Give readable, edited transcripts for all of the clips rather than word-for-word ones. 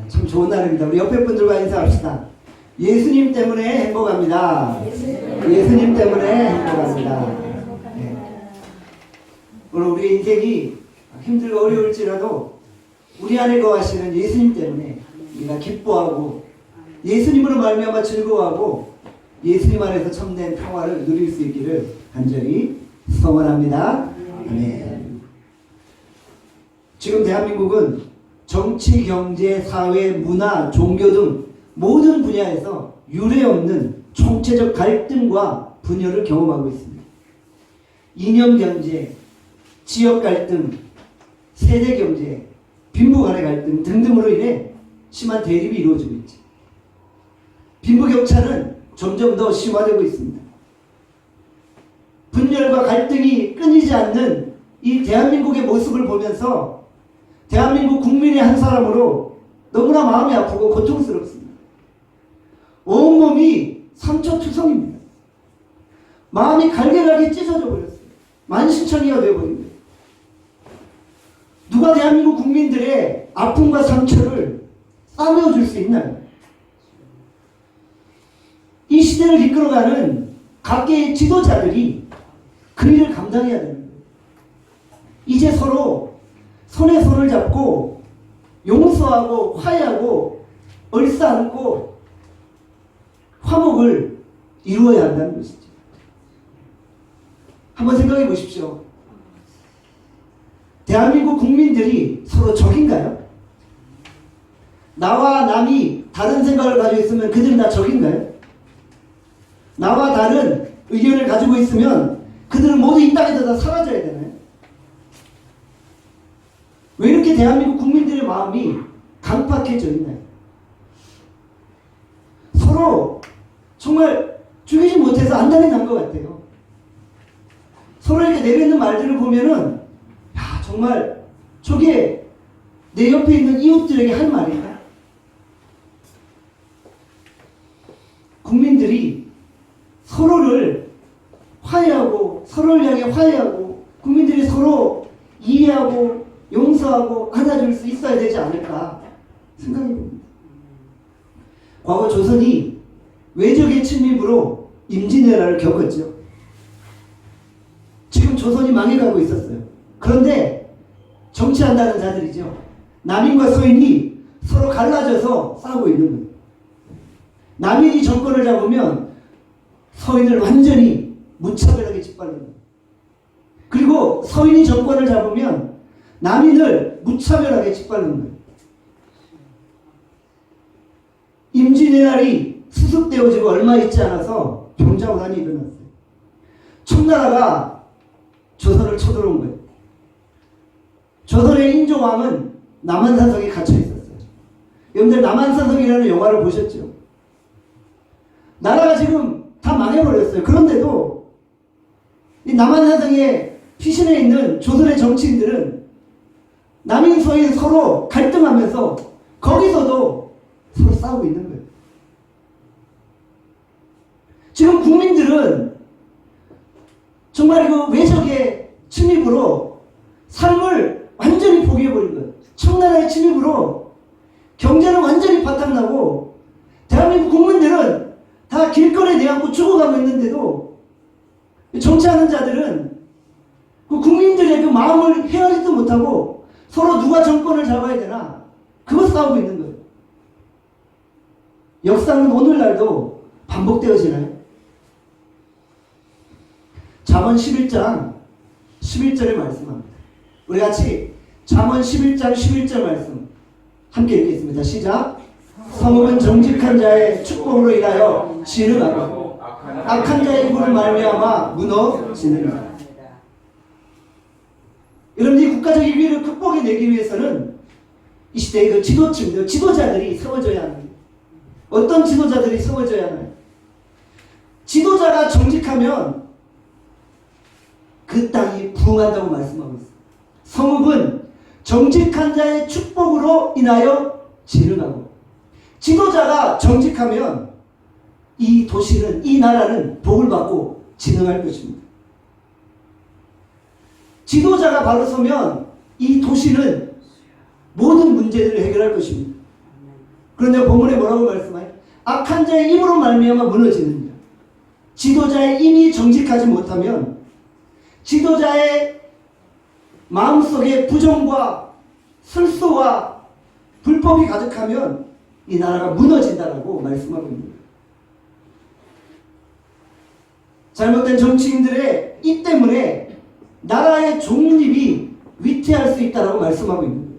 참 좋은 날입니다. 우리 옆에 분들과 인사합시다. 예수님 때문에 행복합니다. 예수님 때문에 행복합니다. 네. 오늘 우리 인생이 힘들고 어려울지라도 우리 안에 거하시는 예수님 때문에 우리가 기뻐하고 예수님으로 말미암아 즐거워하고 예수님 안에서 참된 평화를 누릴 수 있기를 간절히 소원합니다. 아멘. 지금 대한민국은 정치, 경제, 사회, 문화, 종교 등 모든 분야에서 유례없는 총체적 갈등과 분열을 경험하고 있습니다. 이념 경제, 지역 갈등, 세대 경제, 빈부 간의 갈등 등등으로 인해 심한 대립이 이루어지고 있죠. 빈부 격차는 점점 더 심화되고 있습니다. 분열과 갈등이 끊이지 않는 이 대한민국의 모습을 보면서 대한민국 국민의 한 사람으로 너무나 마음이 아프고 고통스럽습니다. 온몸이 상처투성입니다. 마음이 갈게갈게 찢어져 버렸어요. 만신창이가 되어버립니다. 누가 대한민국 국민들의 아픔과 상처를 싸매어줄 수 있나요? 이 시대를 이끌어가는 각계의 지도자들이 그 일을 감당해야 됩니다. 이제 서로 손에 손을 잡고 용서하고 화해하고 얼싸안고 화목을 이루어야 한다는 것이죠. 한번 생각해 보십시오. 대한민국 국민들이 서로 적인가요? 나와 남이 다른 생각을 가지고 있으면 그들은 다 적인가요? 나와 다른 의견을 가지고 있으면 그들은 모두 이 땅에서 다 사라져야 되나요? 왜 이렇게 대한민국 국민들의 마음이 강팍해져 있나요? 서로 정말 죽이지 못해서 안달이 난 것 같아요. 서로 이렇게 내뱉는 말들을 보면은 야, 정말 저게 내 옆에 있는 이웃들에게 할 말인가? 국민들이 서로를 화해하고 서로를 향해 화해하고 국민들이 서로 이해하고 용서하고 안아줄 수 있어야 되지 않을까 생각해 봅니다. 과거 조선이 외적의 침입으로 임진왜란을 겪었죠. 지금 조선이 망해가고 있었어요. 그런데 정치한다는 자들이죠. 남인과 서인이 서로 갈라져서 싸우고 있는 거예요. 남인이 정권을 잡으면 서인을 완전히 무차별하게 짓밟는 거예요. 그리고 서인이 정권을 잡으면 남인을 무차별하게 짓밟는 거예요. 임진왜란이 수습되어지고 얼마 있지 않아서 병자호란이 일어났어요. 청나라가 조선을 쳐들어온 거예요. 조선의 인조왕은 남한산성에 갇혀 있었어요. 여러분들 남한산성이라는 영화를 보셨죠? 나라가 지금 다 망해버렸어요. 그런데도 이 남한산성에 피신해 있는 조선의 정치인들은 남인 서인 서로 갈등하면서 거기서도 서로 싸우고 있는 거예요. 지금 국민들은 정말 그 외적의 침입으로 삶을 완전히 포기해버린 거예요. 청나라의 침입으로 경제는 완전히 바탕나고 대한민국 국민들은 다 길거리에 내갖고 죽어가고 있는데도 정치하는 자들은 그 국민들의 그 마음을 헤아리지도 못하고 서로 누가 정권을 잡아야 되나 그거 싸우고 있는 거예요. 역사는 오늘날도 반복되어지나요? 잠언 11장 11절을 말씀합니다. 우리 같이 잠언 11장 11절 말씀 함께 읽겠습니다. 시작. 성읍은 정직한 자의 축복으로 인하여 지능하고 악한 자의 입으로 말미암아 무너지느니라. 여러분, 이 국가적 위기를 극복해내기 위해서는 이 시대의 그 지도층들, 지도자들이 세워져야 합니다. 어떤 지도자들이 세워져야 하나요? 지도자가 정직하면 그 땅이 부흥한다고 말씀하고 있습니다. 성읍은 정직한 자의 축복으로 인하여 지능하고, 지도자가 정직하면 이 도시는, 이 나라는 복을 받고 지능할 것입니다. 지도자가 바로 서면 이 도시는 모든 문제들을 해결할 것입니다. 그런데 본문에 뭐라고 말씀해요? 악한 자의 입으로 말미암아 무너지느니라. 지도자의 입이 정직하지 못하면, 지도자의 마음속에 부정과 술수와 불법이 가득하면 이 나라가 무너진다라고 말씀하고 있는 거예요. 잘못된 정치인들의 입 때문에 나라의 존립이 위태할 수 있다라고 말씀하고 있는 거예요.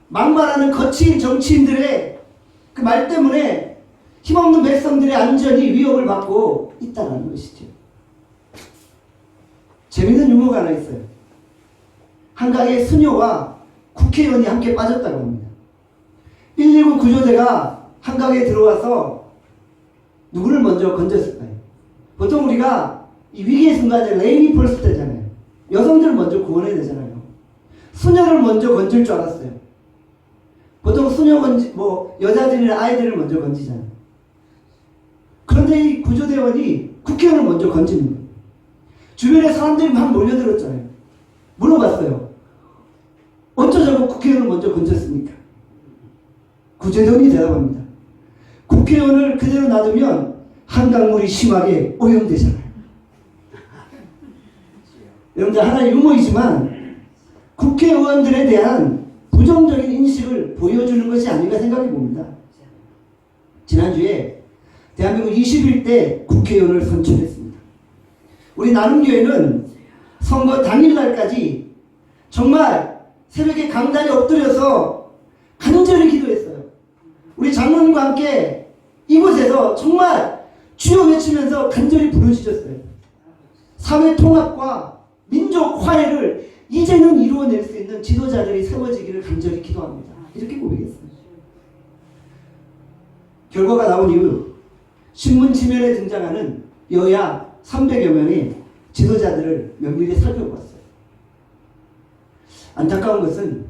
막말하는 거친 정치인들의 그 말 때문에 힘없는 백성들의 안전이 위협을 받고 있다는 것이죠. 재밌는 유머가 하나 있어요. 한강에 수녀와 국회의원이 함께 빠졌다고 합니다. 119 구조대가 한강에 들어와서 누구를 먼저 건졌을까요? 보통 우리가 이 위기의 순간에 레이니 펄스 때잖아요. 여성들을 먼저 구원해야 되잖아요. 수녀를 먼저 건질 줄 알았어요. 보통 수녀 여자들이나 아이들을 먼저 건지잖아요. 그런데 이 구조대원이 국회의원을 먼저 건지는 거예요. 주변에 사람들이 막 몰려들었잖아요. 물어봤어요. 어쩌자고 국회의원을 먼저 건졌습니까? 구조대원이 대답합니다. 국회의원을 그대로 놔두면 한강물이 심하게 오염되잖아요. 여러분들 하나의 유머이지만 국회의원들에 대한 부정적인 인식을 보여주는 것이 아닌가 생각해 봅니다. 지난주에 대한민국 21대 국회의원을 선출했습니다. 우리 나눔교회는 선거 당일날까지 정말 새벽에 강단에 엎드려서 간절히 기도했어요. 우리 장로님과 함께 이곳에서 정말 주여 외치면서 간절히 부르짖었어요. 사회 통합과 민족 화해를 이제는 이루어낼 수 있는 지도자들이 세워지기를 간절히 기도합니다. 이렇게 고백했습니다. 결과가 나온 이후 신문 지면에 등장하는 여야 300여 명의 지도자들을 면밀히 살펴보았어요. 안타까운 것은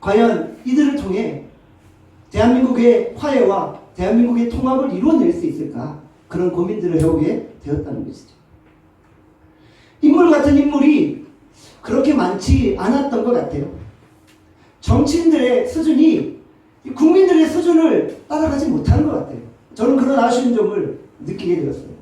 과연 이들을 통해 대한민국의 화해와 대한민국의 통합을 이루어낼 수 있을까? 그런 고민들을 해오게 되었다는 것이죠. 인물 같은 인물이 그렇게 많지 않았던 것 같아요. 정치인들의 수준이 국민들의 수준을 따라가지 못하는 것 같아요. 저는 그런 아쉬운 점을 느끼게 되었어요.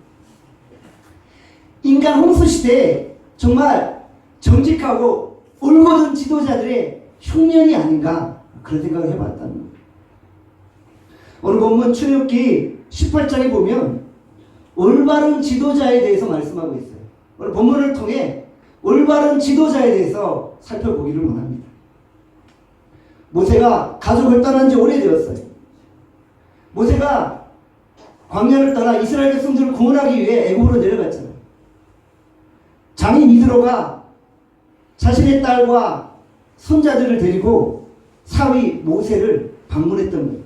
인간 홍수 시대에 정말 정직하고 올곧은 지도자들의 흉년이 아닌가 그런 생각을 해봤다는 거예요. 오늘 본문 출애굽기 18장에 보면 올바른 지도자에 대해서 말씀하고 있어요. 오늘 본문을 통해 올바른 지도자에 대해서 살펴보기를 원합니다. 모세가 가족을 떠난 지 오래되었어요. 모세가 광야를 떠나 이스라엘 백성들을 구원하기 위해 애굽으로 내려갔잖아요. 장인 이드로가 자신의 딸과 손자들을 데리고 사위 모세를 방문했던 거예요.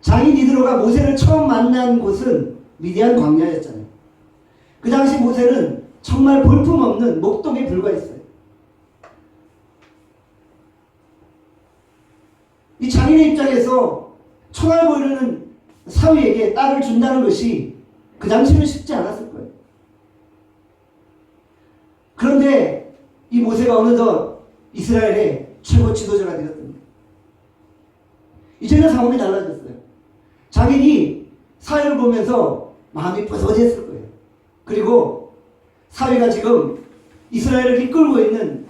장인 이드로가 모세를 처음 만난 곳은 미디안 광야였잖아요. 그 당시 모세는 정말 볼품없는 목동에 불과했어요. 이 장인의 입장에서 총알 보이는 사위에게 딸을 준다는 것이 그 당시는 쉽지 않았을 거예요. 그런데 이 모세가 어느덧 이스라엘의 최고 지도자가 되었습니다. 이제는 상황이 달라졌어요. 자기이 사위를 보면서 마음이 뿌듯했을 거예요. 그리고 사위가 지금 이스라엘을 이끌고 있는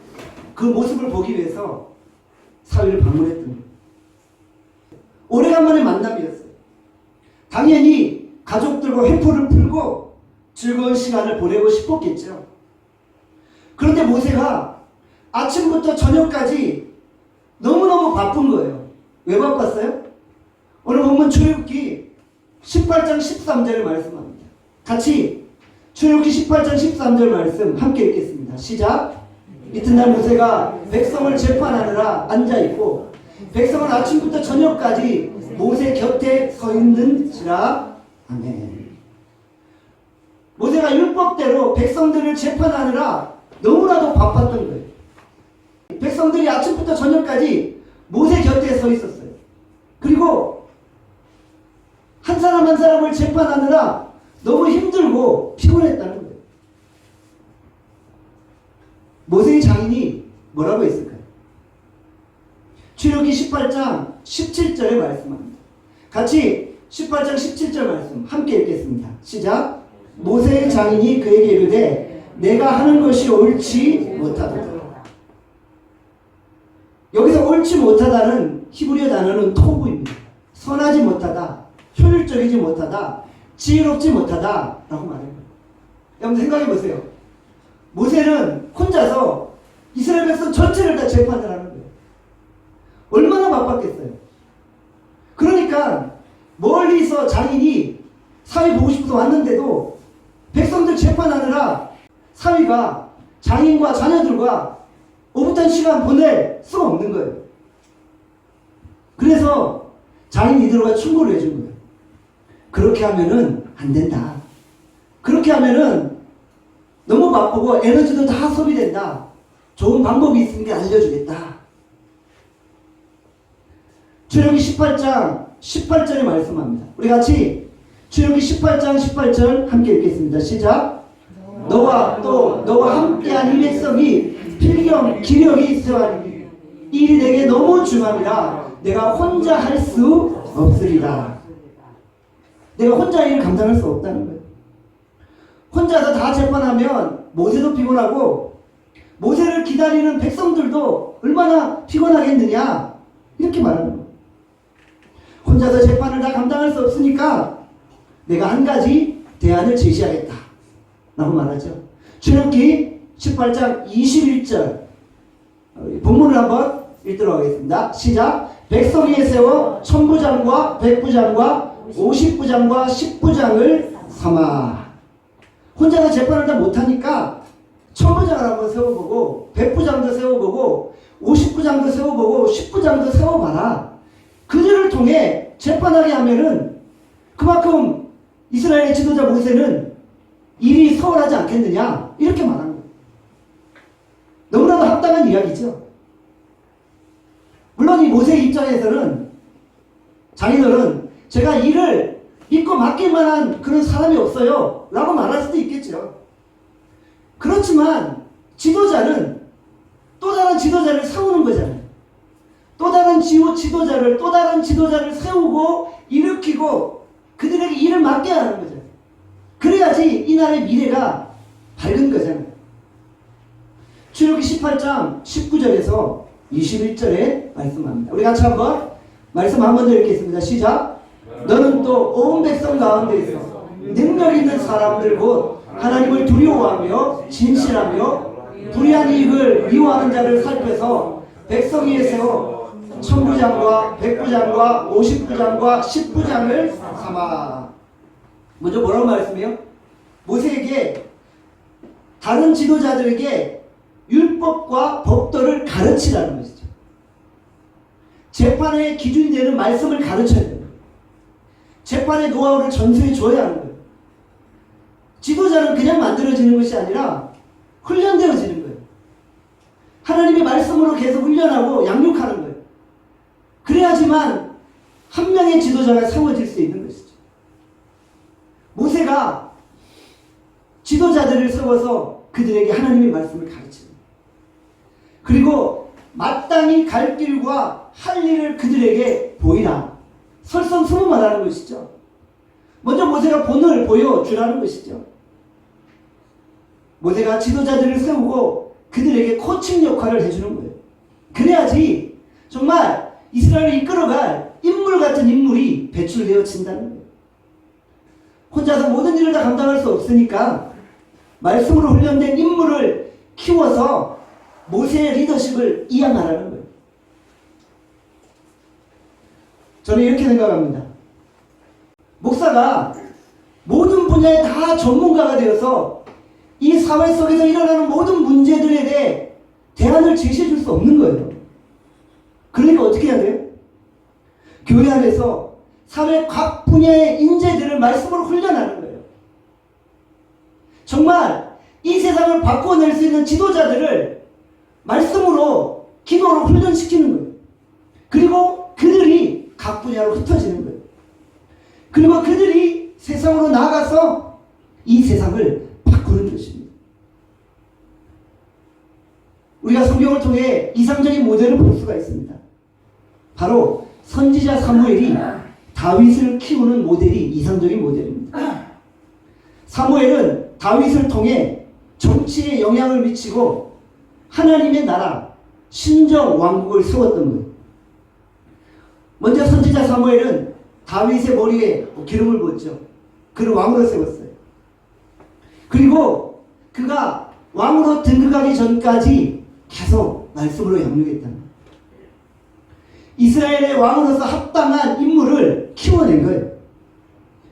그 모습을 보기 위해서 사위를 방문했던 거예요. 오래간만에 만남이었어요. 당연히 가족들과 회포를 풀고 즐거운 시간을 보내고 싶었겠죠. 그런데 모세가 아침부터 저녁까지 너무너무 바쁜 거예요. 왜 바빴어요? 오늘 본문 출애굽기 18장 13절을 말씀합니다. 같이 출애굽기 18장 13절 말씀 함께 읽겠습니다. 시작. 이튿날 모세가 백성을 재판하느라 앉아있고 백성은 아침부터 저녁까지 모세 곁에 서 있는지라. 아멘. 모세가 율법대로 백성들을 재판하느라 너무나도 바빴던 거예요. 백성들이 아침부터 저녁까지 모세 곁에 서 있었어요. 그리고 한 사람 한 사람을 재판하느라 너무 힘들고 피곤했다는 거예요. 모세의 장인이 뭐라고 했을까요? 출애굽기 18장 17절에 말씀합니다. 같이 18장 17절 말씀 함께 읽겠습니다. 시작. 모세의 장인이 그에게 이르되 내가 하는 것이 옳지 못하도다. 여기서 옳지 못하다는 히브리어 단어는 토부입니다. 선하지 못하다, 효율적이지 못하다, 지혜롭지 못하다 라고 말합니다. 여러분 생각해 보세요. 모세는 혼자서 이스라엘 백성 전체를 다 재판을 하는 거예요. 얼마나 바빴겠어요. 그러니까 멀리서 장인이 사위 보고 싶어서 왔는데도 백성들 재판하느라 사위가 장인과 자녀들과 오붓한 시간 보낼 수가 없는 거예요. 그래서 장인이 들어가 충고를 해준 거예요. 그렇게 하면은 안 된다. 그렇게 하면은 너무 바쁘고 에너지도 다 소비된다. 좋은 방법이 있으니까 알려주겠다. 출애굽기 18장 18절에 말씀합니다. 우리 같이 출애굽기 18장 18절 함께 읽겠습니다. 시작. 너와 또 너와 함께한 이 백성이 필경 기력이 있어하니 이 일이 내게 너무 중함이라 내가 혼자 할 수 없으리라. 내가 혼자 일을 감당할 수 없다는 거예요. 혼자서 다 재판하면 모세도 피곤하고 모세를 기다리는 백성들도 얼마나 피곤하겠느냐 이렇게 말하는 거예요. 혼자서 재판을 다 감당할 수 없으니까 내가 한 가지 대안을 제시하겠다 라고 말하죠. 출애굽기 18장 21절 본문을 한번 읽도록 하겠습니다. 시작. 백성 위에 세워 천부장과 백부장과 50부장과 10부장을 삼아. 혼자서 재판을 다 못하니까 천부장을 한번 세워보고 백부장도 세워보고 50부장도 세워보고 10부장도 세워봐라. 그들을 통해 재판하게 하면은 그만큼 이스라엘의 지도자 모세는 일이 수월하지 않겠느냐 이렇게 말한 거예요. 너무나도 합당한 이야기죠. 물론 이 모세의 입장에서는 자기들은 제가 일을 믿고 맡길 만한 그런 사람이 없어요 라고 말할 수도 있겠죠. 그렇지만 지도자는 또 다른 지도자를 세우는 거잖아요. 또 다른 지도자를 또 다른 지도자를 세우고 일으키고 그들에게 일을 맡게 하는 거죠. 그래야지 이 나라의 미래가 밝은 거잖아요. 출애굽기 18장 19절에서 21절에 말씀합니다. 우리 같이 한번 말씀 한 번 더 읽겠습니다. 시작. 너는 또 온 백성 가운데에서 능력 있는 사람들 곧 하나님을 두려워하며 진실하며 불의한 이익을 미워하는 자를 살펴서 백성 위에 세워 천부장과 백부장과 50부장과 10부장을 삼아. 먼저 뭐라고 말씀해요? 모세에게 다른 지도자들에게 율법과 법도를 가르치라는 것이죠. 재판의 기준이 되는 말씀을 가르쳐야 됩니다. 재판의 노하우를 전수해 줘야 하는 거예요. 지도자는 그냥 만들어지는 것이 아니라 훈련되어지는 거예요. 하나님의 말씀으로 계속 훈련하고 양육하는 거예요. 그래야지만 한 명의 지도자가 세워질 수 있는 것이죠. 모세가 지도자들을 세워서 그들에게 하나님의 말씀을 가르칩니다. 그리고 마땅히 갈 길과 할 일을 그들에게 보이라. 설성스모 말하는 것이죠. 먼저 모세가 본을 보여주라는 것이죠. 모세가 지도자들을 세우고 그들에게 코칭 역할을 해주는 거예요. 그래야지 정말 이스라엘을 이끌어갈 인물 같은 인물이 배출되어진다는 거예요. 혼자서 모든 일을 다 감당할 수 없으니까 말씀으로 훈련된 인물을 키워서 모세의 리더십을 이양하라는 거예요. 저는 이렇게 생각합니다. 목사가 모든 분야에 다 전문가가 되어서 이 사회 속에서 일어나는 모든 문제들에 대해 대안을 제시해 줄 수 없는 거예요. 그러니까 어떻게 해야 돼요? 교회 안에서 사회 각 분야의 인재들을 말씀으로 훈련하는 거예요. 정말 이 세상을 바꿔낼 수 있는 지도자들을 말씀으로 기도로 훈련시키는 거예요. 그리고 그들이 각 분야로 흩어지는 거예요. 그리고 그들이 세상으로 나아가서 이 세상을 바꾸는 것입니다. 우리가 성경을 통해 이상적인 모델을 볼 수가 있습니다. 바로 선지자 사무엘이 다윗을 키우는 모델이 이상적인 모델입니다. 사무엘은 다윗을 통해 정치에 영향을 미치고 하나님의 나라, 신정 왕국을 세웠던 거예요. 먼저 선지자 사무엘은 다윗의 머리에 기름을 부었죠. 그를 왕으로 세웠어요. 그리고 그가 왕으로 등극하기 전까지 계속 말씀으로 양육했다는 거예요. 이스라엘의 왕으로서 합당한 인물을 키워낸 거예요.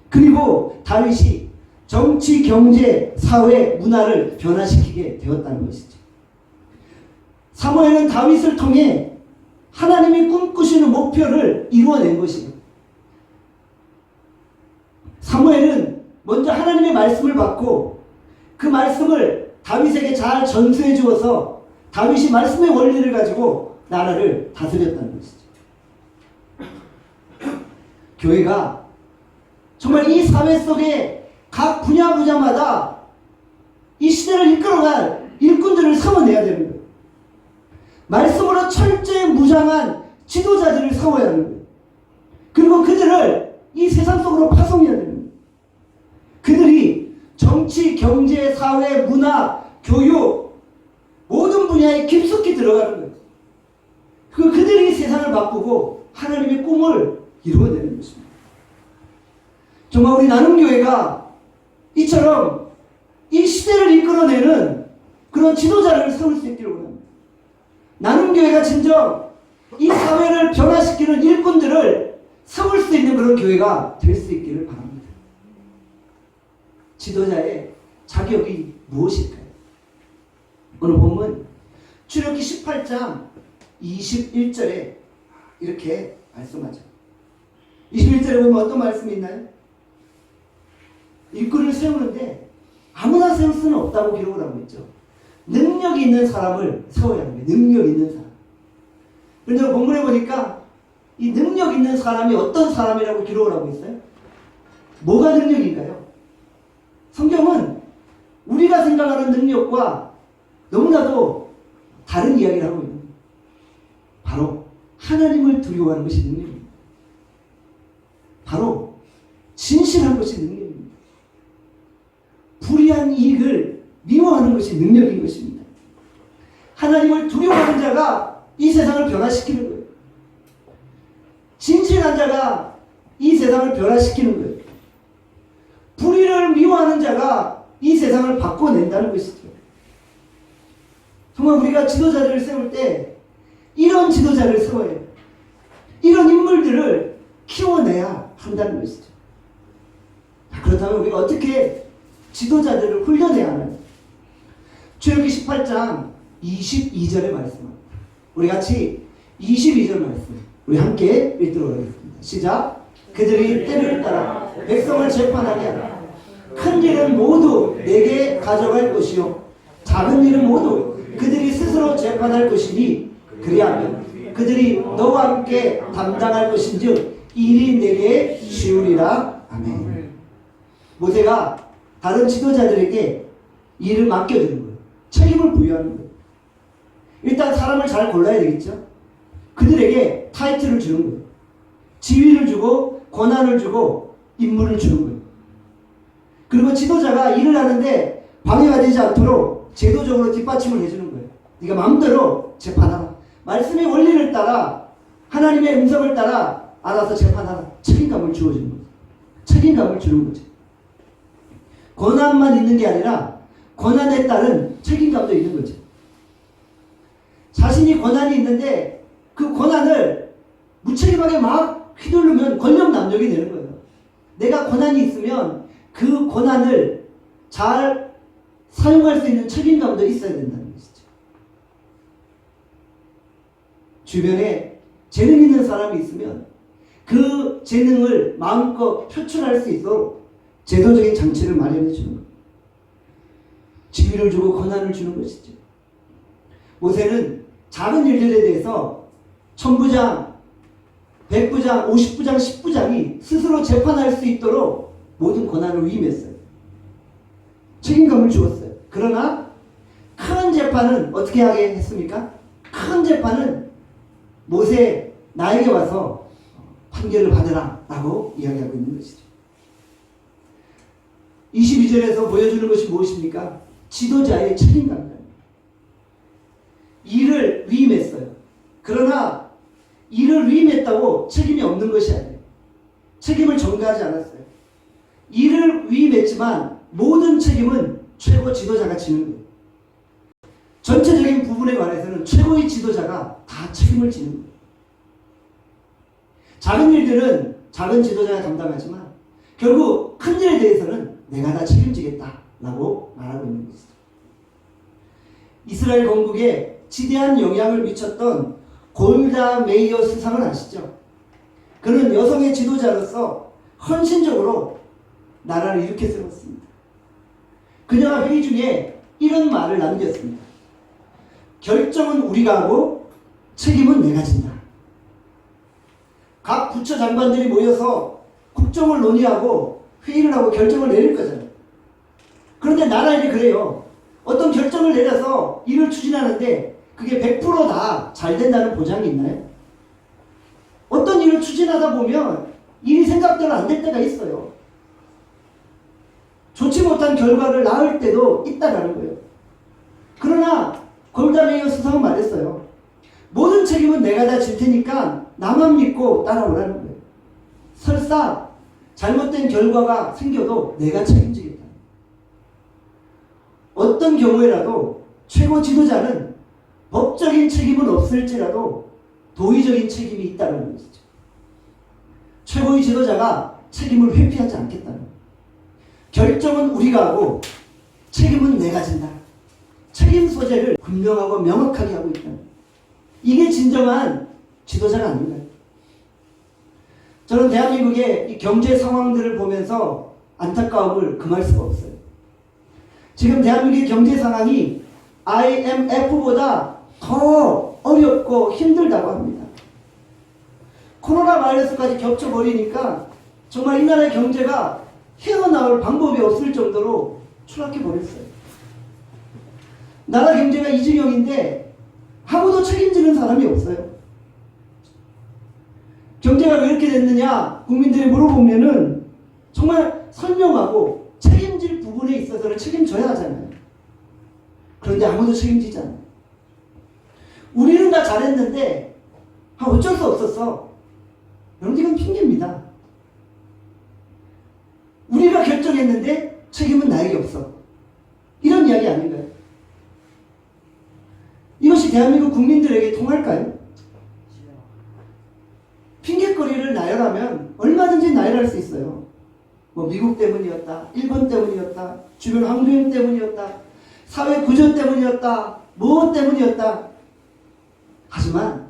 그리고 다윗이 정치, 경제, 사회, 문화를 변화시키게 되었다는 것이죠. 사무엘은 다윗을 통해 하나님이 꿈꾸시는 목표를 이루어낸 것이고, 사무엘은 먼저 하나님의 말씀을 받고 그 말씀을 다윗에게 잘 전수해 주어서 다윗이 말씀의 원리를 가지고 나라를 다스렸다는 것이죠. 교회가 정말 이 사회 속에 각 분야마다 이 시대를 이끌어갈 일꾼들을 세워내야 되는 거예요. 말씀으로 철저히 무장한 지도자들을 세워야 하는 거예요. 그리고 그들을 이 세상 속으로 파송해야 되는 거예요. 그들이 정치, 경제, 사회, 문화, 교육 모든 분야에 깊숙이 들어가는 거예요. 그들이 세상을 바꾸고 하나님의 꿈을 이루어내는 것입니다. 정말 우리 나눔교회가 이처럼 이 시대를 이끌어내는 그런 지도자를 세울 수 있기를 원합니다. 나눔교회가 진정 이 사회를 변화시키는 일꾼들을 세울 수 있는 그런 교회가 될 수 있기를 바랍니다. 지도자의 자격이 무엇일까요? 오늘 본문 출애굽기 18장 21절에 이렇게 말씀하죠. 21절에 보면 어떤 말씀이 있나요? 일꾼을 세우는데 아무나 세울 수는 없다고 기록을 하고 있죠. 능력 있는 사람을 세워야 합니다. 능력 있는 사람. 그런데 본문에 보니까 이 능력 있는 사람이 어떤 사람이라고 기록을 하고 있어요? 뭐가 능력인가요? 성경은 우리가 생각하는 능력과 너무나도 다른 이야기를 하고 있는 거예요. 바로 하나님을 두려워하는 것이 능력입니다. 바로 진실한 것이 능력입니다. 불의한 이익을 미워하는 것이 능력인 것입니다. 하나님을 두려워하는 자가 이 세상을 변화시키는 거예요. 진실한 자가 이 세상을 변화시키는 거예요. 불의를 미워하는 자가 이 세상을 바꿔낸다는 것이죠. 정말 우리가 지도자들을 세울 때 이런 지도자를 세워야 해요. 이런 인물들을 키워내야 한다는 것이죠. 그렇다면 우리가 어떻게 지도자들을 훈련해야 하나요? 출애굽기 18장 22절의 말씀입니다. 우리 같이 22절 말씀 우리 함께 읽도록 하겠습니다. 시작. 그들이 때를 따라 백성을 재판하게 하라. 큰 일은 모두 내게 가져갈 것이요 작은 일은 모두 그들이 스스로 재판할 것이니 그리하면 그들이 너와 함께 담당할 것인즉 일이 내게 쉬우리라. 아멘. 모세가 다른 지도자들에게 일을 맡겨주는 거예요. 책임을 부여하는 거예요. 일단 사람을 잘 골라야 되겠죠. 그들에게 타이틀을 주는 거예요. 지위를 주고 권한을 주고 임무를 주는 거예요. 그리고 지도자가 일을 하는데 방해가 되지 않도록 제도적으로 뒷받침을 해주는 거예요. 네가 마음대로 재판하라. 말씀의 원리를 따라 하나님의 음성을 따라 알아서 재판하라. 책임감을 주어주는 거예요. 책임감을 주는 거죠. 권한만 있는 게 아니라 권한에 따른 책임감도 있는 거죠. 자신이 권한이 있는데 그 권한을 무책임하게 막 휘두르면 권력 남용이 되는 거예요. 내가 권한이 있으면 그 권한을 잘 사용할 수 있는 책임감도 있어야 된다는 것이죠. 주변에 재능 있는 사람이 있으면 그 재능을 마음껏 표출할 수 있도록 제도적인 장치를 마련해 주는 것. 지위를 주고 권한을 주는 것이죠. 모세는 작은 일들에 대해서 천부장, 백부장, 50부장, 10부장이 스스로 재판할 수 있도록 모든 권한을 위임했어요. 책임감을 주었어요. 그러나 큰 재판은 어떻게 하게 했습니까? 큰 재판은 모세 나에게 와서 판결을 받으라 라고 이야기하고 있는 것이죠. 22절에서 보여주는 것이 무엇입니까? 지도자의 책임감입니다. 일을 위임했어요. 그러나 일을 위임했다고 책임이 없는 것이 아니에요. 책임을 전가하지 않았어요. 일을 위임했지만 모든 책임은 최고 지도자가 지는 거예요. 전체적인 부분에 관해서는 최고의 지도자가 다 책임을 지는 거예요. 작은 일들은 작은 지도자가 담당하지만 결국 큰 일에 대해서는 내가 다 책임지겠다라고 말하고 있는 것이죠. 이스라엘 건국에 지대한 영향을 미쳤던 골다 메이어 수상을 아시죠? 그는 여성의 지도자로서 헌신적으로 나라를 일으켜 세웠습니다. 그녀가 회의 중에 이런 말을 남겼습니다. 결정은 우리가 하고 책임은 내가 진다. 각 부처 장관들이 모여서 국정을 논의하고 회의를 하고 결정을 내릴 거잖아요. 그런데 나라 일이 그래요. 어떤 결정을 내려서 일을 추진하는데 그게 100% 다 잘 된다는 보장이 있나요? 어떤 일을 추진하다 보면 일이 생각대로 안 될 때가 있어요. 좋지 못한 결과를 낳을 때도 있다라는 거예요. 그러나 골다 메이어 수상은 말했어요. 모든 책임은 내가 다 질 테니까 나만 믿고 따라오라는 거예요. 설사 잘못된 결과가 생겨도 내가 책임지겠다. 어떤 경우에라도 최고 지도자는 법적인 책임은 없을지라도 도의적인 책임이 있다는 것이죠. 최고의 지도자가 책임을 회피하지 않겠다는 거예요. 결정은 우리가 하고 책임은 내가 진다. 책임 소재를 분명하고 명확하게 하고 있다. 이게 진정한 지도자가 아닌가요? 저는 대한민국의 이 경제 상황들을 보면서 안타까움을 금할 수가 없어요. 지금 대한민국의 경제 상황이 IMF보다 더 어렵고 힘들다고 합니다. 코로나 바이러스까지 겹쳐버리니까 정말 이 나라의 경제가 헤어나올 방법이 없을 정도로 추락해버렸어요. 나라 경제가 이 지경인데 아무도 책임지는 사람이 없어요. 경제가 왜 이렇게 됐느냐 국민들이 물어보면은 정말 설명하고 책임질 부분에 있어서는 책임져야 하잖아요. 그런데 아무도 책임지지 않아요. 우리는 다 잘했는데 어쩔 수 없었어. 여러분 이건 핑계입니다. 우리가 결정했는데 책임은 나에게 없어. 이런 이야기 아닌가요? 이것이 대한민국 국민들에게 통할까요? 핑계거리를 나열하면 얼마든지 나열할 수 있어요. 뭐 미국 때문이었다, 일본 때문이었다, 주변 환경 때문이었다, 사회 구조 때문이었다, 무엇 때문이었다. 하지만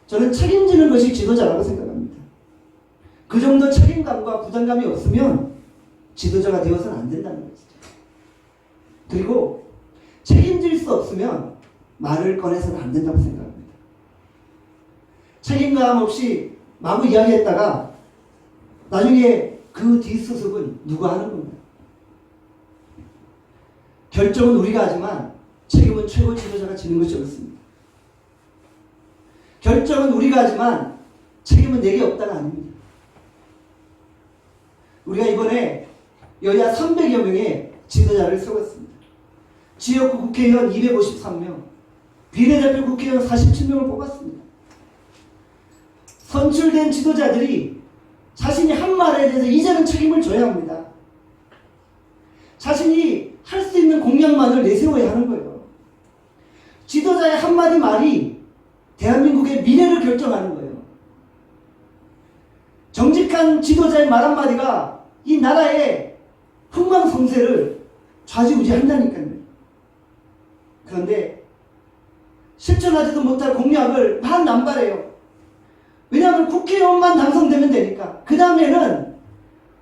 저는 책임지는 것이 지도자라고 생각합니다. 그 정도 책임감과 부담감이 없으면 지도자가 되어서는 안 된다는 것이죠. 그리고 책임질 수 없으면 말을 꺼내서는 안 된다고 생각합니다. 책임감 없이 마구 이야기했다가 나중에 그 뒷수습은 누가 하는 겁니다. 결정은 우리가 하지만 책임은 최고 지도자가 지는 것이 옳습니다. 결정은 우리가 하지만 책임은 내게 없다가 아닙니다. 우리가 이번에 여야 300여 명의 지도자를 세웠습니다. 지역구 국회의원 253명, 비례대표 국회의원 47명을 뽑았습니다. 선출된 지도자들이 자신이 한 말에 대해서 이제는 책임을 져야 합니다. 자신이 할 수 있는 공약만을 내세워야 하는 거예요. 지도자의 한마디 말이 대한민국의 미래를 결정하는 거예요. 정직한 지도자의 말 한마디가 이 나라의 흥망성쇠를 좌지우지한다니까요. 그런데 실천하지도 못할 공약을 막 남발해요. 왜냐하면 국회의원만 당선되면 되니까. 그 다음에는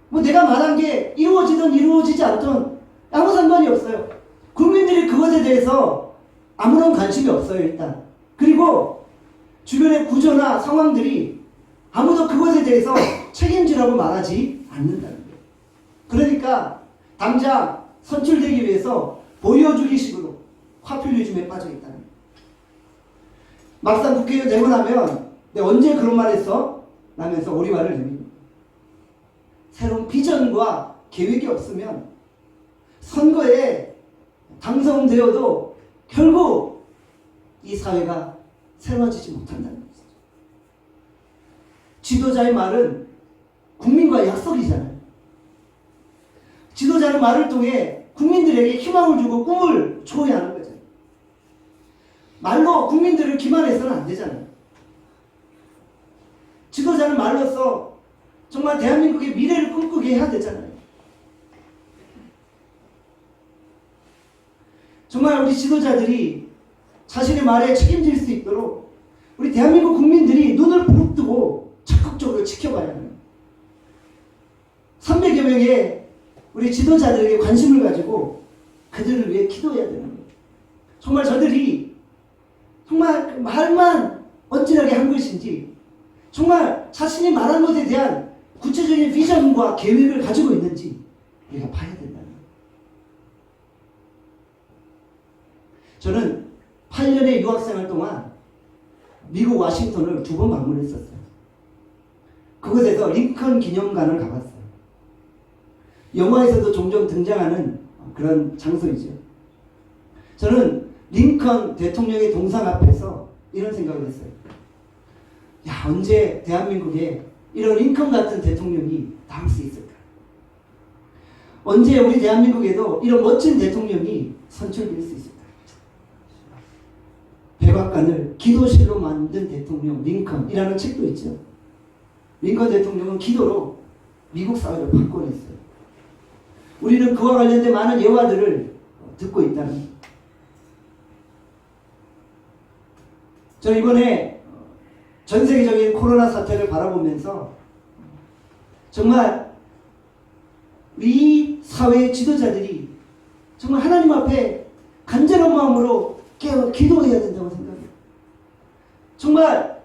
뭐 내가 말한 게 이루어지든 이루어지지 않든 아무 상관이 없어요. 국민들이 그것에 대해서 아무런 관심이 없어요, 일단. 그리고 주변의 구조나 상황들이 아무도 그것에 대해서 책임지라고 말하지 않는다는 거예요. 그러니까 당장 선출되기 위해서 보여주기 식으로 파퓰리즘에 빠져 있다는 거예요. 막상 국회의원 되고 나면 내가 언제 그런 말 했어? 라면서 오리발을 내밉니다. 새로운 비전과 계획이 없으면 선거에 당선되어도 결국 이 사회가 새로워지지 못한다는 것이죠. 지도자의 말은 국민과의 약속이잖아요. 지도자는 말을 통해 국민들에게 희망을 주고 꿈을 줘야 하는 거잖아요. 말로 국민들을 기만해서는 안 되잖아요. 지도자는 말로써 정말 대한민국의 미래를 꿈꾸게 해야 되잖아요. 정말 우리 지도자들이 자신의 말에 책임질 수 있도록 우리 대한민국 국민들이 눈을 부릅뜨고 적극적으로 지켜봐야 합니다. 300여 명의 우리 지도자들에게 관심을 가지고 그들을 위해 기도해야 되는 거예요. 정말 저들이 정말 말만 언질하게 한 것인지 정말 자신이 말한 것에 대한 구체적인 비전과 계획을 가지고 있는지 우리가 봐야 된다는 거예요. 저는 8년의 유학생활 동안 미국 워싱턴을 2번 방문했었어요. 그곳에서 링컨 기념관을 가봤어요. 영화에서도 종종 등장하는 그런 장소이죠. 저는 링컨 대통령의 동상 앞에서 이런 생각을 했어요. 야, 언제 대한민국에 이런 링컨 같은 대통령이 나올 수 있을까? 언제 우리 대한민국에도 이런 멋진 대통령이 선출될 수 있을까? 백악관을 기도실로 만든 대통령 링컨이라는 책도 있죠. 링컨 대통령은 기도로 미국 사회를 바꿔냈어요. 우리는 그와 관련된 많은 예화들을 듣고 있다는 거예요. 저 이번에 전 세계적인 코로나 사태를 바라보면서 정말 우리 사회의 지도자들이 정말 하나님 앞에 간절한 마음으로 깨어 기도해야 된다고 생각해요. 정말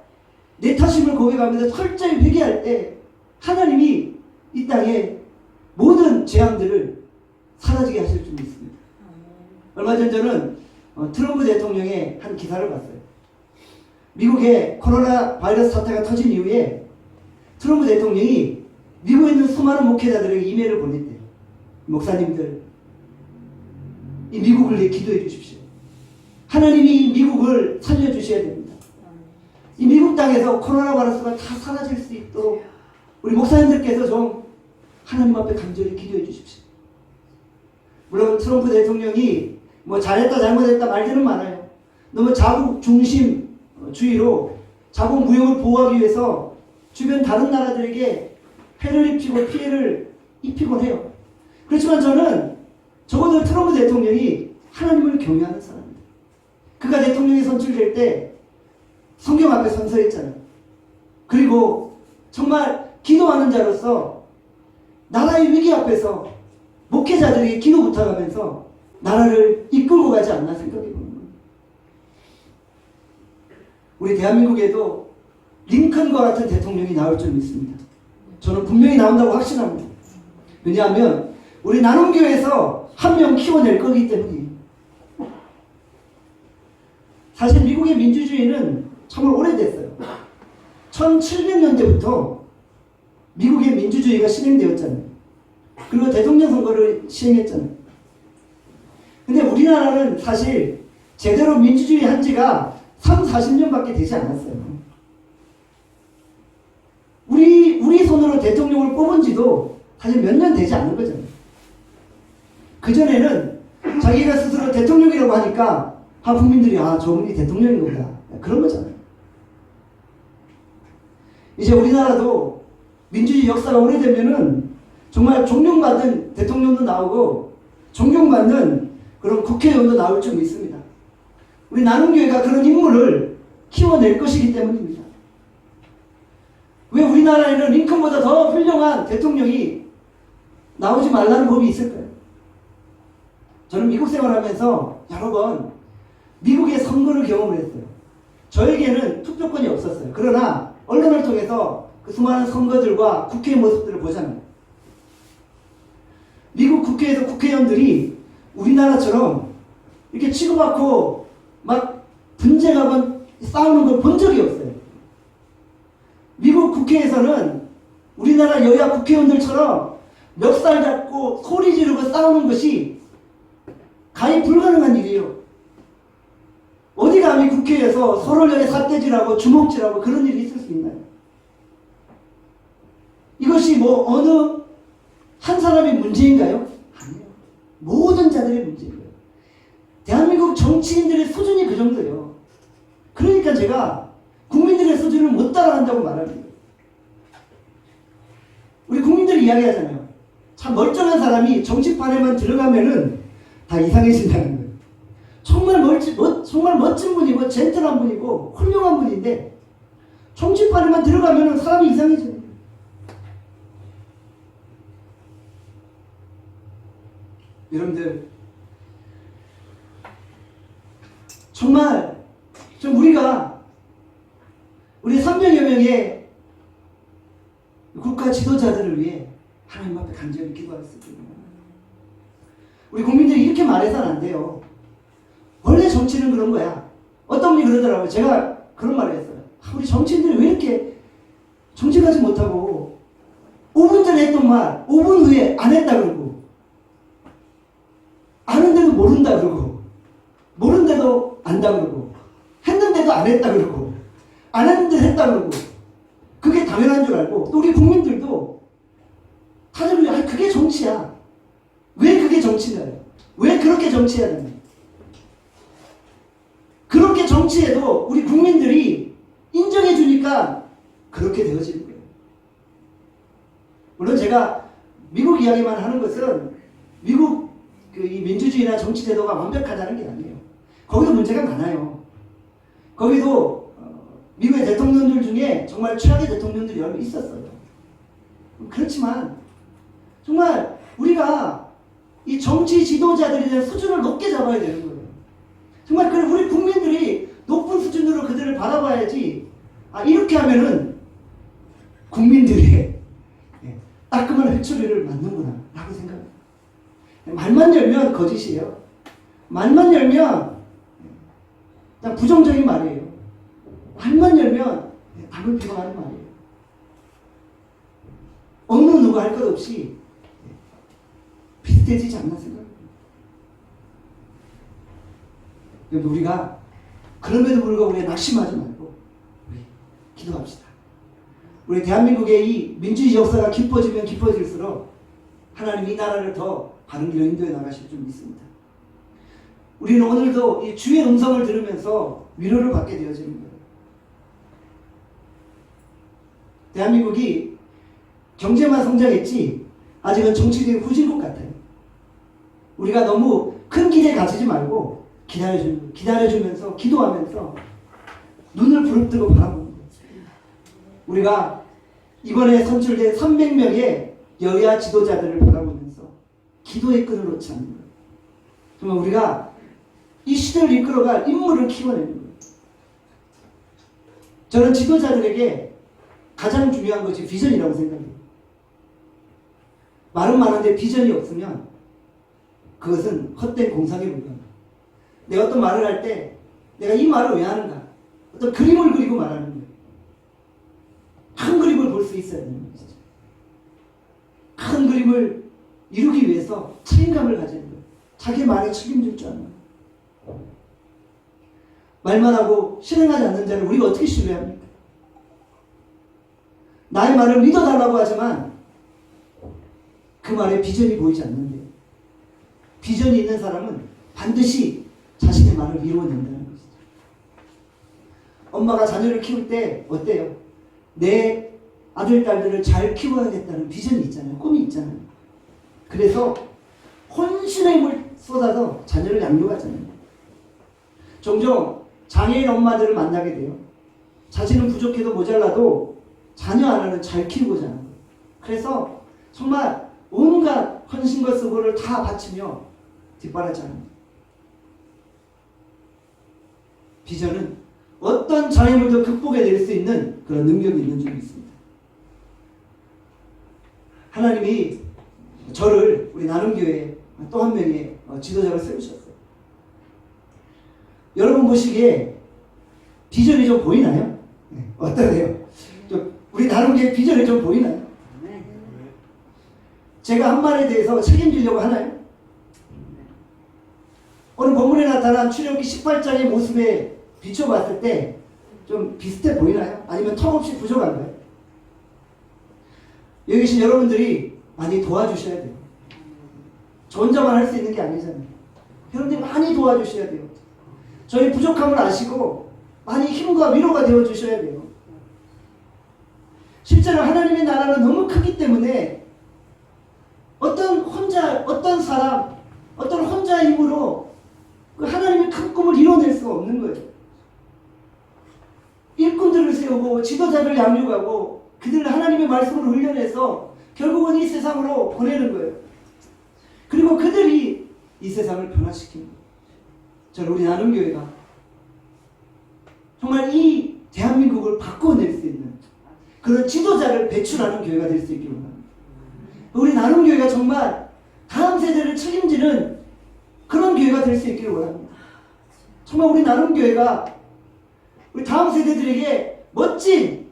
내 탓임을 고백하면서 철저히 회개할 때 하나님이 이 땅에 모든 재앙들을 사라지게 하실 줄 믿습니다. 얼마 전 저는 트럼프 대통령의 한 기사를 봤어요. 미국의 코로나 바이러스 사태가 터진 이후에 트럼프 대통령이 미국에 있는 수많은 목회자들에게 이메일을 보냈대요. 목사님들, 이 미국을 위해 기도해 주십시오. 하나님이 이 미국을 살려주셔야 됩니다. 이 미국 땅에서 코로나 바이러스가 다 사라질 수 있도록 우리 목사님들께서 좀 하나님 앞에 간절히 기도해 주십시오. 물론 트럼프 대통령이 뭐 잘했다 잘못했다 말들은 많아요. 너무 자국 중심주의로 자국 무역을 보호하기 위해서 주변 다른 나라들에게 해를 입히고 피해를 입히곤 해요. 그렇지만 저는 적어도 트럼프 대통령이 하나님을 경외하는 사람입니다. 그가 대통령이 선출될 때 성경 앞에 선서했잖아요. 그리고 정말 기도하는 자로서 나라의 위기 앞에서 목회자들에게 기도 부탁하면서 나라를 이끌고 가지 않나 생각해 보는 겁니다. 우리 대한민국에도 링컨과 같은 대통령이 나올 줄 믿습니다. 저는 분명히 나온다고 확신합니다. 왜냐하면 우리 나눔교회에서 한 명 키워낼 거기 때문이에요. 사실 미국의 민주주의는 정말 오래됐어요. 1700년대부터 미국의 민주주의가 실행되었잖아요. 그리고 대통령 선거를 시행했잖아요. 근데 우리나라는 사실 제대로 민주주의 한 지가 30-40년밖에 되지 않았어요. 우리 손으로 대통령을 뽑은 지도 사실 몇 년 되지 않은 거잖아요. 그전에는 자기가 스스로 대통령이라고 하니까 국민들이 저분이 대통령인 거다. 그런 거잖아요. 이제 우리나라도 민주주의 역사가 오래되면은 정말 존경받은 대통령도 나오고 존경받는 그런 국회의원도 나올 줄 믿습니다. 우리 나눔교회가 그런 인물을 키워낼 것이기 때문입니다. 왜 우리나라에는 링컨보다 더 훌륭한 대통령이 나오지 말라는 법이 있을까요? 저는 미국 생활하면서 여러 번 미국의 선거를 경험을 했어요. 저에게는 투표권이 없었어요. 그러나 언론을 통해서 그 수많은 선거들과 국회의 모습들을 보잖아요. 미국 국회에서 국회의원들이 우리나라처럼 이렇게 치고받고 막 분쟁하고 싸우는 걸 본 적이 없어요. 국회에서는 우리나라 여야 국회의원들처럼 멱살 잡고 소리 지르고 싸우는 것이 가히 불가능한 일이에요. 어디 감히 국회에서 서로 간에 삿대질하고 주먹질하고 그런 일이 있을 수 있나요? 이것이 뭐 어느 한 사람의 문제인가요? 아니에요. 모든 자들의 문제예요. 대한민국 정치인들의 수준이 그 정도예요. 그러니까 제가 국민들의 수준을 못 따라간다고 말합니다. 우리 국민들이 이야기하잖아요. 참 멀쩡한 사람이 정치판에만 들어가면은 다 이상해진다는 거예요. 정말 멋진 분이고 젠틀한 분이고 훌륭한 분인데 정치판에만 들어가면은 사람이 이상해져요. 여러분들 정말 좀 우리가 우리 300여 명의 국가 지도자들을 위해 하나님 앞에 간절히 기도할 수 있습니다. 우리 국민들이 이렇게 말해서는 안 돼요. 원래 정치는 그런 거야. 어떤 분이 그러더라고요. 제가 그런 말을 했어요. 우리 정치인들이 왜 이렇게 정직하지 못하고 5분 전에 했던 말 5분 후에 안 했다 그러고 아는데도 모른다 그러고 모른데도 안다 그러고 했는데도 안 했다 그러고 안 했는데 했다 그러고 그게 당연한 줄 알고 또 우리 국민들도 다들 그래. 그게 정치야. 왜 그게 정치인가요? 왜 그렇게 정치해야 되나요? 그렇게 정치해도 우리 국민들이 인정해 주니까 그렇게 되어지는 거예요. 물론 제가 미국 이야기만 하는 것은 미국 이 민주주의나 정치 제도가 완벽하다는 게 아니에요. 거기도 문제가 많아요. 거기도 미국의 대통령들 중에 정말 최악의 대통령들이 여러 있었어요. 그렇지만 정말 우리가 이 정치 지도자들에 대한 수준을 높게 잡아야 되는 거예요. 정말 그래 우리 국민들이 높은 수준으로 그들을 바라봐야지. 이렇게 하면은 국민들의 따끔한 회초리를 맞는구나 라고 생각합니다. 말만 열면 거짓이에요. 말만 열면 그냥 부정적인 말이에요. 말만 열면 답을 비방하는 말이에요. 어느 누가 할 것 없이 비슷해지지 않나 생각합니다. 우리가 그럼에도 불구하고 우리가 낙심하지 말고 우리 기도합시다. 우리 대한민국의 이 민주주의 역사가 깊어지면 깊어질수록 하나님 이 나라를 더 바른 길로 인도해 나가실 줄 믿습니다. 우리는 오늘도 이 주의 음성을 들으면서 위로를 받게 되어지는 거예요. 대한민국이 경제만 성장했지 아직은 정치적인 후진국 같아요. 우리가 너무 큰 기대 가지지 말고 기다려주면서 기도하면서 눈을 부릅뜨고 바라보는 거예요. 우리가 이번에 선출된 300명의 여야 지도자들을 바라보면서 기도의 끈을 놓지 않는 거예요. 정말 우리가 이 시대를 이끌어갈 인물을 키워내는 거예요. 저는 지도자들에게 가장 중요한 것이 비전이라고 생각해요. 말은 많은데 비전이 없으면 그것은 헛된 공상에 불과합니다. 내가 어떤 말을 할 때 내가 이 말을 왜 하는가? 어떤 그림을 그리고 말하는 거예요. 큰 그림을 볼 수 있어야 되는 거죠. 큰 그림을 이루기 위해서 책임감을 가지는 거예요. 자기 말에 책임질 줄 아는 거예요. 말만 하고 실행하지 않는 자를 우리가 어떻게 신뢰합니까? 나의 말을 믿어달라고 하지만 그 말에 비전이 보이지 않는데 비전이 있는 사람은 반드시 자신의 말을 이루어낸다는 것이죠. 엄마가 자녀를 키울 때 어때요? 내 아들, 딸들을 잘 키워야겠다는 비전이 있잖아요. 꿈이 있잖아요. 그래서 혼신의 힘을 쏟아서 자녀를 양육하잖아요. 종종 장애인 엄마들을 만나게 돼요. 자신은 부족해도 모자라도 자녀 하나는 잘 키우고자 하는 거예요. 그래서 정말 온갖 헌신과 수고를 다 바치며 뒷바라지하는 거예요. 비전은 어떤 장애물도 극복해낼 수 있는 그런 능력이 있는 줄 믿습니다. 하나님이 저를 우리 나눔교회 또 한 명의 지도자로 세우셨어요. 여러분 보시기에 비전이 좀 보이나요? 네. 어떠세요? 우리 나눔교회 비전이 좀 보이나요? 제가 한 말에 대해서 책임지려고 하나요? 오늘 본문에 나타난 출애굽기 18장의 모습에 비춰봤을 때 좀 비슷해 보이나요? 아니면 턱없이 부족한가요? 여기 계신 여러분들이 많이 도와주셔야 돼요. 저 혼자만 할 수 있는 게 아니잖아요. 여러분들이 많이 도와주셔야 돼요. 저희 부족함을 아시고 많이 힘과 위로가 되어주셔야 돼요. 실제로 하나님의 나라는 너무 크기 때문에 어떤 사람, 어떤 혼자의 힘으로 그 하나님의 큰 꿈을 이뤄낼 수가 없는 거예요. 일꾼들을 세우고 지도자를 양육하고 그들을 하나님의 말씀으로 훈련해서 결국은 이 세상으로 보내는 거예요. 그리고 그들이 이 세상을 변화시킵니다. 저는 우리 나눔교회가 정말 이 대한민국을 바꿔낼 수 있는 그런 지도자를 배출하는 교회가 될 수 있기를 원합니다. 우리 나눔교회가 정말 다음 세대를 책임지는 그런 교회가 될 수 있기를 원합니다. 정말 우리 나눔교회가 우리 다음 세대들에게 멋진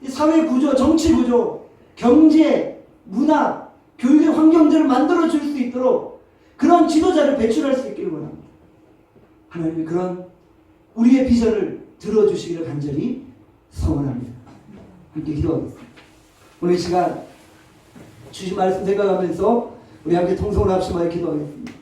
사회 구조, 정치 구조, 경제, 문화, 교육의 환경들을 만들어줄 수 있도록 그런 지도자를 배출할 수 있기를 원합니다. 하나님이 그런 우리의 비전을 들어주시기를 간절히 소원합니다. 함께 기도하겠습니다. 오늘 이 시간 주신 말씀 생각하면서 우리 함께 통성을 합심하여 기도하겠습니다.